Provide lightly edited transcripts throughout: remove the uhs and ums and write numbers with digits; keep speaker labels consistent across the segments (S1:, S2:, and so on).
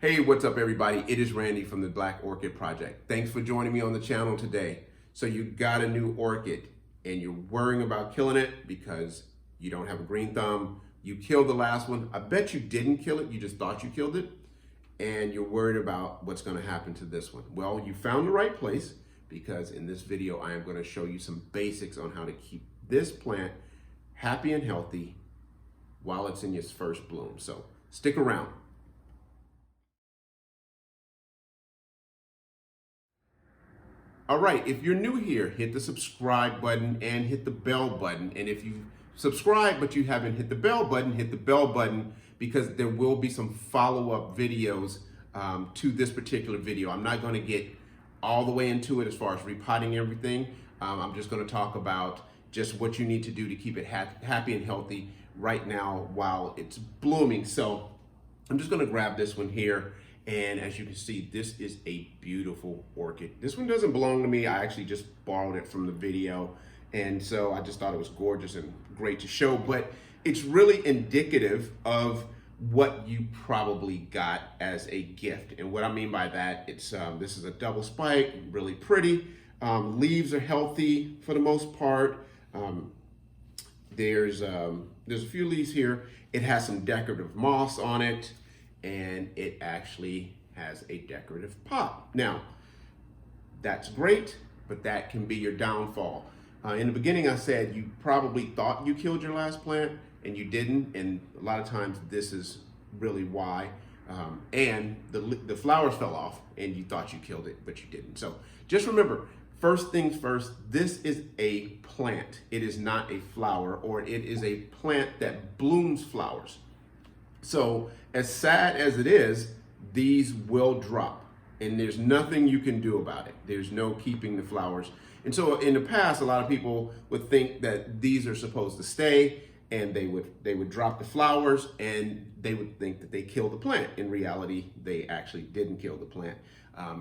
S1: Hey, what's up everybody? It is Randy from the Black Orchid Project. Thanks for joining me on the channel today. So you got a new orchid and you're worrying about killing it because you don't have a green thumb. You killed the last one. I bet you didn't kill it. You just thought you killed it. And you're worried about what's going to happen to this one. Well, you found the right place because in this video, I am going to show you some basics on how to keep this plant happy and healthy while it's in its first bloom. So stick around. All right, if you're new here, hit the subscribe button and hit the bell button. And if you subscribe but you haven't hit the bell button because there will be some follow-up videos to this particular video. I'm not going to get all the way into it as far as repotting everything. I'm just going to talk about just what you need to do to keep it happy and healthy right now while it's blooming. So I'm just going to grab this one here. And as you can see, this is a beautiful orchid. This one doesn't belong to me. I actually just borrowed it from the video. And so I just thought it was gorgeous and great to show, but it's really indicative of what you probably got as a gift. And what I mean by that, it's this is a double spike, really pretty. Leaves are healthy for the most part. There's a few leaves here. It has some decorative moss on it. And it actually has a decorative pot. Now, that's great, but that can be your downfall. In the beginning, I said you probably thought you killed your last plant and you didn't, and a lot of times this is really why. And the flowers fell off and you thought you killed it, but you didn't. So just remember, first things first, this is a plant. It is not a flower, or it is a plant that blooms flowers. So as sad as it is, these will drop and there's nothing you can do about it. There's no keeping the flowers. And so in the past, a lot of people would think that these are supposed to stay and they would drop the flowers and they would think that they killed the plant. In reality, they actually didn't kill the plant.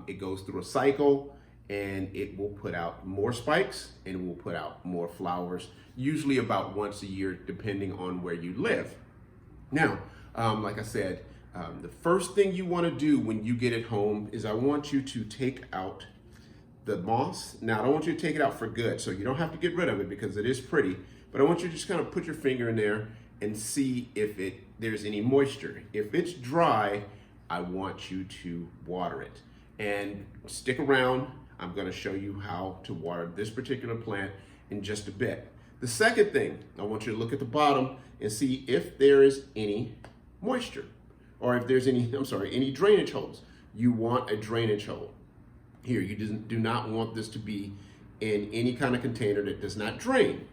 S1: It goes through a cycle and it will put out more spikes and it will put out more flowers, usually about once a year, depending on where you live. Now, like I said, the first thing you want to do when you get it home is I want you to take out the moss. Now, I don't want you to take it out for good, so you don't have to get rid of it because it is pretty, but I want you to just kind of put your finger in there and see if there's any moisture. If it's dry, I want you to water it. And stick around. I'm going to show you how to water this particular plant in just a bit. The second thing, I want you to look at the bottom and see if there is any moisture, or if there's any drainage holes. You want a drainage hole. Here, you do not want this to be in any kind of container that does not drain.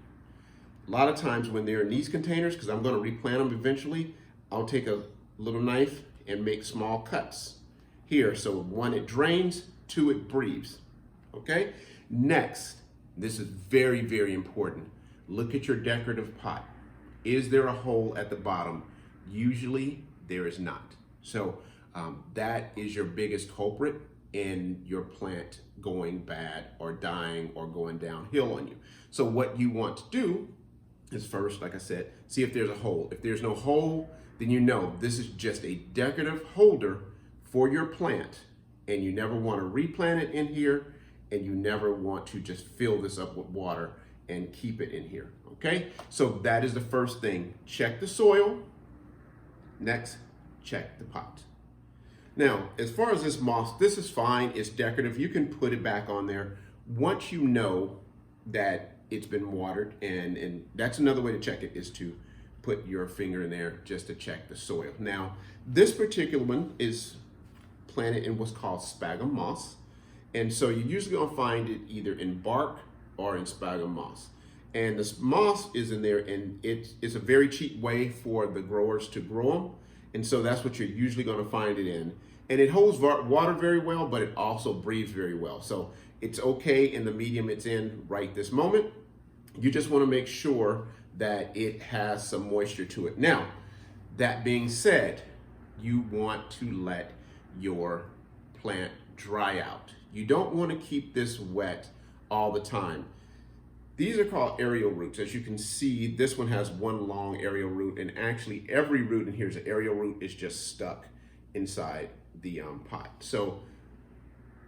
S1: A lot of times when they're in these containers, because I'm going to replant them eventually, I'll take a little knife and make small cuts here. So one, it drains, two, it breathes. Okay? Next, this is very, very important. Look at your decorative pot. Is there a hole at the bottom? Usually there is not. So that is your biggest culprit in your plant going bad or dying or going downhill on you. So what you want to do is first, like I said, see if there's a hole. If there's no hole, then you know this is just a decorative holder for your plant, and you never want to replant it in here, and you never want to just fill this up with water and keep it in here, okay? So that is the first thing. Check the soil. Next, check the pot. Now, as far as this moss, this is fine. It's decorative. You can put it back on there once you know that it's been watered, and that's another way to check it, is to put your finger in there just to check the soil. Now, this particular one is planted in what's called sphagnum moss, and so you're usually gonna find it either in bark or in sphagnum moss. And this moss is in there, and it's a very cheap way for the growers to grow them. And so that's what you're usually going to find it in. And it holds water very well, but it also breathes very well. So it's okay in the medium it's in right this moment. You just want to make sure that it has some moisture to it. Now, that being said, you want to let your plant dry out. You don't want to keep this wet all the time. These are called aerial roots. As you can see, this one has one long aerial root, and actually every root in here is an aerial root is just stuck inside the pot. So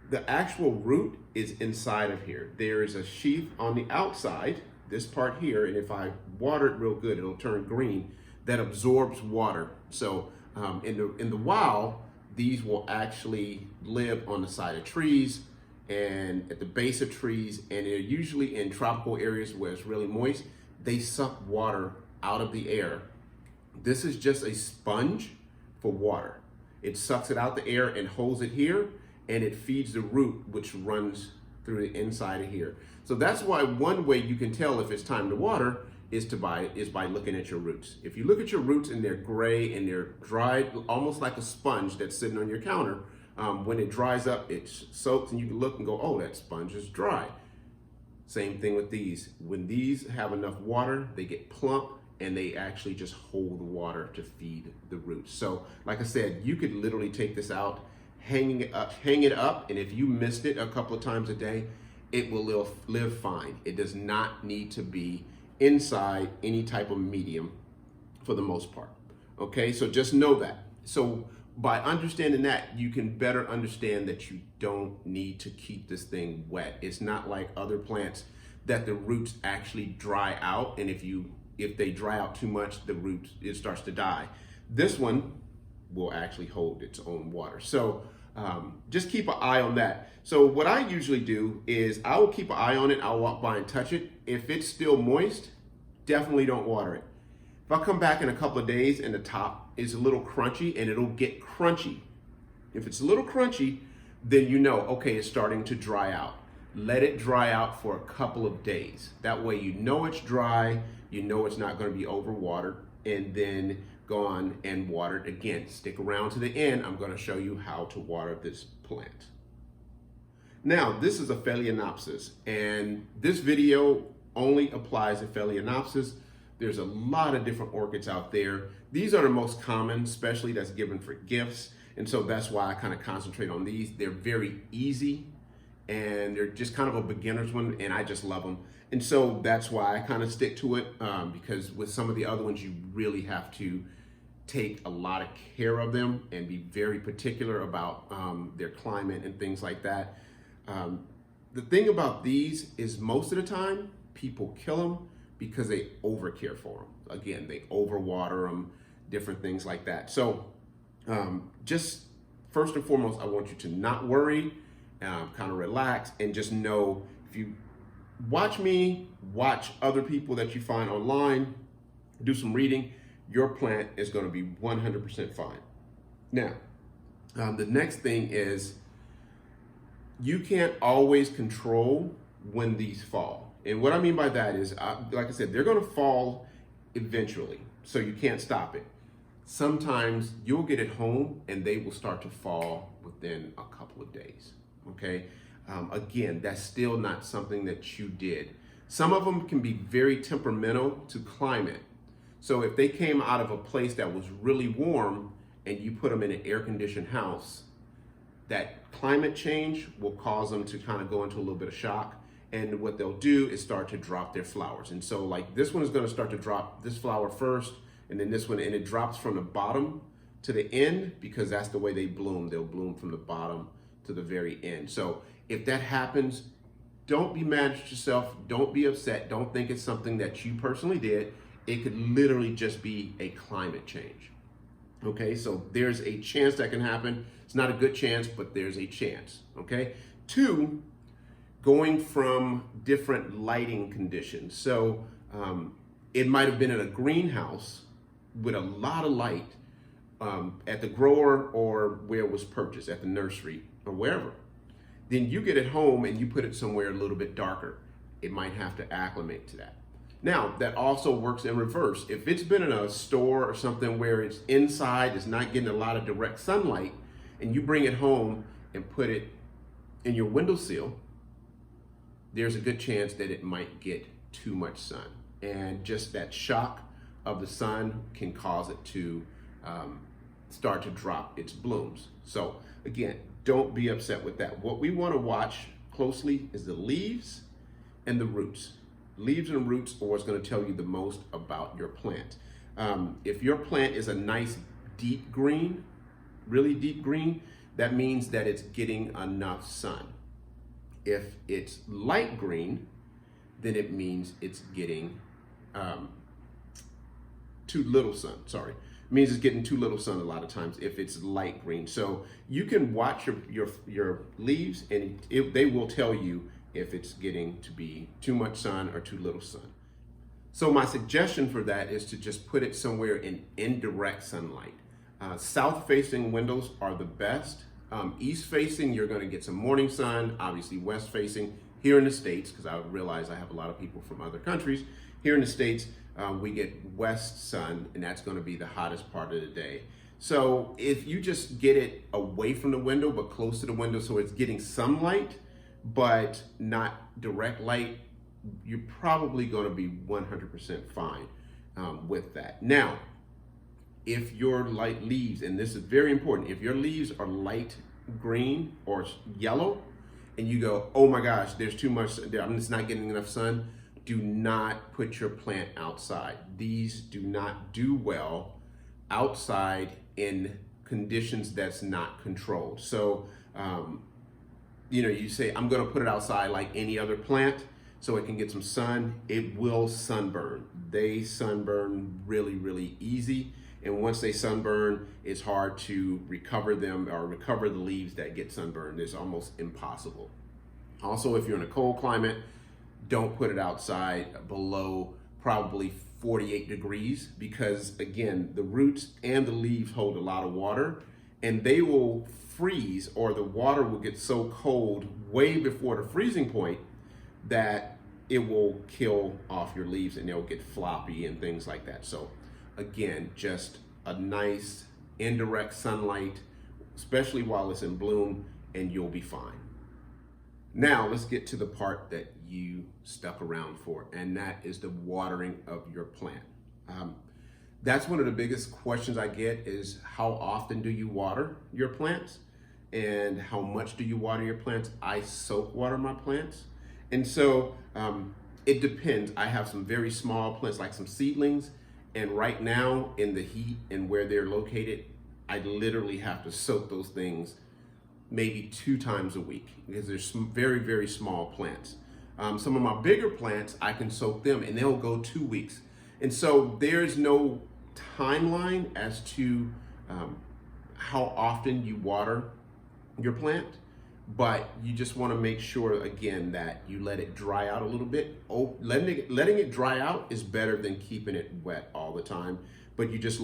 S1: the actual root is inside of here. There is a sheath on the outside, this part here, and if I water it real good, it'll turn green, that absorbs water. So in the wild, these will actually live on the side of trees and at the base of trees, and they're usually in tropical areas where it's really moist. They suck water out of the air. This is just a sponge for water. It sucks it out the air and holds it here, and it feeds the root, which runs through the inside of here. So that's why one way you can tell if it's time to water is by looking at your roots. If you look at your roots and they're gray and they're dried, almost like a sponge that's sitting on your counter, when it dries up, it soaks, and you can look and go, oh, that sponge is dry. Same thing with these. When these have enough water, they get plump, and they actually just hold the water to feed the roots. So like I said, you could literally take this out, hang it up, and if you missed it a couple of times a day, it will live fine. It does not need to be inside any type of medium for the most part. Okay, so just know that. So by understanding that, you can better understand that you don't need to keep this thing wet. It's not like other plants that the roots actually dry out, and if they dry out too much, it starts to die. This one will actually hold its own water. So just keep an eye on that. So what I usually do is I will keep an eye on it. I'll walk by and touch it. If it's still moist, definitely don't water it. If I come back in a couple of days and the top is a little crunchy, and it'll get crunchy. If it's a little crunchy, then you know, okay, it's starting to dry out. Let it dry out for a couple of days. That way you know it's dry, you know it's not going to be overwatered, and then go on and water it again. Stick around to the end. I'm going to show you how to water this plant. Now, this is a Phalaenopsis, and this video only applies to Phalaenopsis. There's a lot of different orchids out there. These are the most common, especially that's given for gifts. And so that's why I kind of concentrate on these. They're very easy, and they're just kind of a beginner's one, and I just love them. And so that's why I kind of stick to it, because with some of the other ones, you really have to take a lot of care of them and be very particular about their climate and things like that. The thing about these is most of the time, people kill them because they overcare for them. Again, they overwater them, different things like that. So just first and foremost, I want you to not worry, kind of relax, and just know if you watch me, watch other people that you find online, do some reading, your plant is going to be 100% fine. Now, the next thing is you can't always control when these fall. And what I mean by that is, like I said, they're going to fall eventually, so you can't stop it. Sometimes you'll get it home and they will start to fall within a couple of days, okay? Again, that's still not something that you did. Some of them can be very temperamental to climate. So if they came out of a place that was really warm and you put them in an air-conditioned house, that climate change will cause them to kind of go into a little bit of shock. And what they'll do is start to drop their flowers. And so like this one is going to start to drop this flower first, and then this one, and it drops from the bottom to the end because that's the way they bloom. They'll bloom from the bottom to the very end. So if that happens, don't be mad at yourself. Don't be upset. Don't think it's something that you personally did. It could literally just be a climate change. Okay, so there's a chance that can happen. It's not a good chance, but there's a chance. Okay, 2, going from different lighting conditions. So it might have been in a greenhouse with a lot of light at the grower or where it was purchased, at the nursery or wherever. Then you get it home and you put it somewhere a little bit darker. It might have to acclimate to that. Now, that also works in reverse. If it's been in a store or something where it's inside, it's not getting a lot of direct sunlight, and you bring it home and put it in your windowsill, there's a good chance that it might get too much sun. And just that shock of the sun can cause it to start to drop its blooms. So again, don't be upset with that. What we want to watch closely is the leaves and the roots. Leaves and roots are what's going to tell you the most about your plant. If your plant is a nice deep green, really deep green, that means that it's getting enough sun. If it's light green, then it means it's getting too little sun. Sorry, it means it's getting too little sun a lot of times if it's light green. So you can watch your leaves, and they will tell you if it's getting to be too much sun or too little sun. So my suggestion for that is to just put it somewhere in indirect sunlight. South-facing windows are the best. East-facing, you're going to get some morning sun. Obviously, west-facing, here in the States, because I realize I have a lot of people from other countries. Here in the States, we get west sun, and that's going to be the hottest part of the day. So if you just get it away from the window, but close to the window, so it's getting sunlight, but not direct light, you're probably going to be 100% fine with that. Now, if your light leaves, and this is very important, if your leaves are light green or yellow, and you go, oh my gosh, there's too much, I'm just not getting enough sun, do not put your plant outside. These do not do well outside in conditions that's not controlled. So, you say, I'm gonna put it outside like any other plant so it can get some sun. It will sunburn. They sunburn really, really easy. And once they sunburn, it's hard to recover them or recover the leaves that get sunburned. It's almost impossible. Also, if you're in a cold climate, don't put it outside below probably 48 degrees because, again, the roots and the leaves hold a lot of water and they will freeze, or the water will get so cold way before the freezing point that it will kill off your leaves and they'll get floppy and things like that. So again, just a nice indirect sunlight, especially while it's in bloom, and you'll be fine. Now let's get to the part that you stuck around for, and that is the watering of your plant. That's one of the biggest questions I get is how often do you water your plants and how much do you water your plants? I soak water my plants. And so it depends. I have some very small plants, like some seedlings, and right now in the heat and where they're located, I literally have to soak those things maybe 2 times a week because they're some very, very small plants. Some of my bigger plants, I can soak them and they'll go 2 weeks. And so there's no timeline as to how often you water your plant, but you just want to make sure, again, that you let it dry out a little bit. Letting it dry out is better than keeping it wet all the time, but you just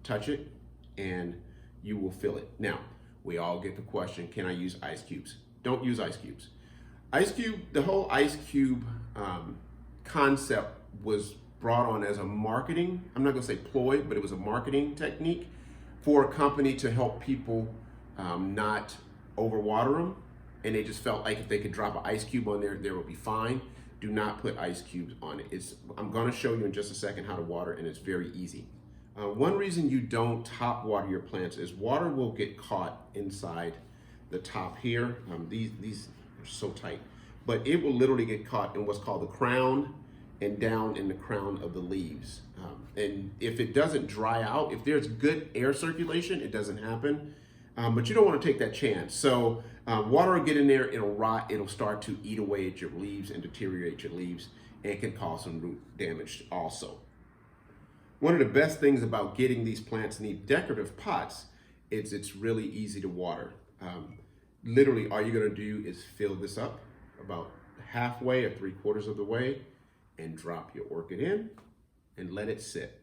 S1: touch it and you will feel it. Now, we all get the question, can I use ice cubes? Don't use ice cubes. The whole ice cube concept was brought on as a marketing, I'm not gonna say ploy, but it was a marketing technique for a company to help people not overwater them. And they just felt like if they could drop an ice cube on there, they would be fine. Do not put ice cubes on it. I'm gonna show you in just a second how to water, and it's very easy. One reason you don't top water your plants is water will get caught inside the top here. These are so tight, but it will literally get caught in what's called the crown and down in the crown of the leaves. And if it doesn't dry out, if there's good air circulation, it doesn't happen. But you don't want to take that chance. So water will get in there, it'll rot, it'll start to eat away at your leaves and deteriorate your leaves, and it can cause some root damage also. One of the best things about getting these plants in these decorative pots is it's really easy to water. Literally, all you're gonna do is fill this up about halfway or 3/4 of the way and drop your orchid in and let it sit.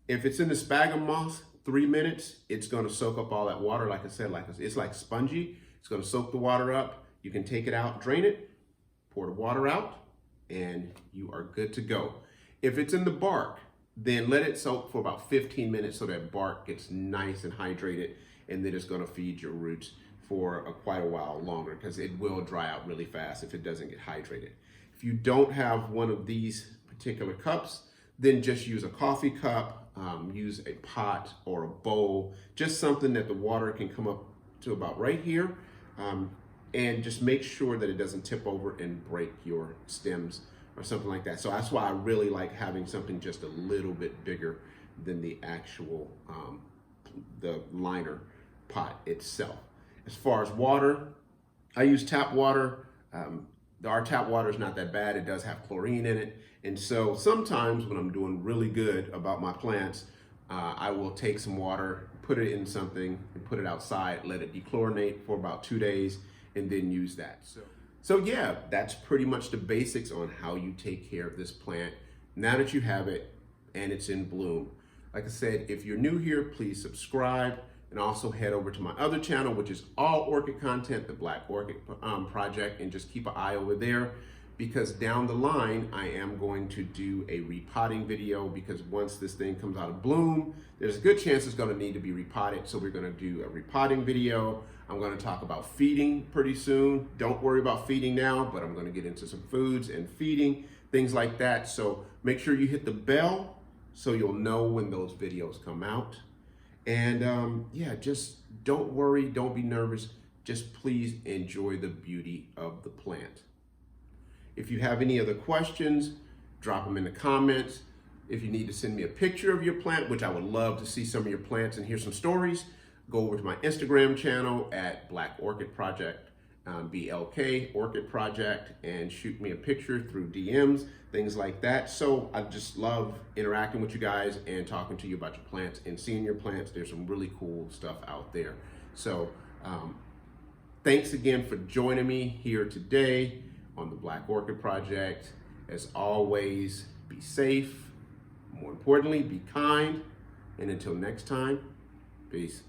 S1: If it's in the sphagnum moss, 3 minutes, it's gonna soak up all that water. Like I said, it's like spongy. It's gonna soak the water up. You can take it out, drain it, pour the water out, and you are good to go. If it's in the bark, then let it soak for about 15 minutes so that bark gets nice and hydrated, and then it's gonna feed your roots for quite a while longer because it will dry out really fast if it doesn't get hydrated. If you don't have one of these particular cups, then just use a coffee cup, use a pot or a bowl, just something that the water can come up to about right here, and just make sure that it doesn't tip over and break your stems or something like that. So that's why I really like having something just a little bit bigger than the actual the liner pot itself. As far as water, I use tap water. Our tap water is not that bad. It does have chlorine in it. And so sometimes when I'm doing really good about my plants, I will take some water, put it in something, and put it outside, let it dechlorinate for about 2 days, and then use that. So yeah, that's pretty much the basics on how you take care of this plant now that you have it and it's in bloom. Like I said, if you're new here, please subscribe, and also head over to my other channel, which is all orchid content, the Black Orchid Project, and just keep an eye over there, because down the line, I am going to do a repotting video, because once this thing comes out of bloom, there's a good chance it's gonna need to be repotted. So we're gonna do a repotting video. I'm gonna talk about feeding pretty soon. Don't worry about feeding now, but I'm gonna get into some foods and feeding, things like that. So make sure you hit the bell so you'll know when those videos come out. And yeah, just don't worry, don't be nervous. Just please enjoy the beauty of the plant. If you have any other questions, drop them in the comments. If you need to send me a picture of your plant, which I would love to see some of your plants and hear some stories, go over to my Instagram channel at Black Orchid Project, BLK Orchid Project, and shoot me a picture through DMs, things like that. So I just love interacting with you guys and talking to you about your plants and seeing your plants. There's some really cool stuff out there. So thanks again for joining me here today on the Black Orchid Project. As always, be safe. More importantly, be kind. And until next time, peace.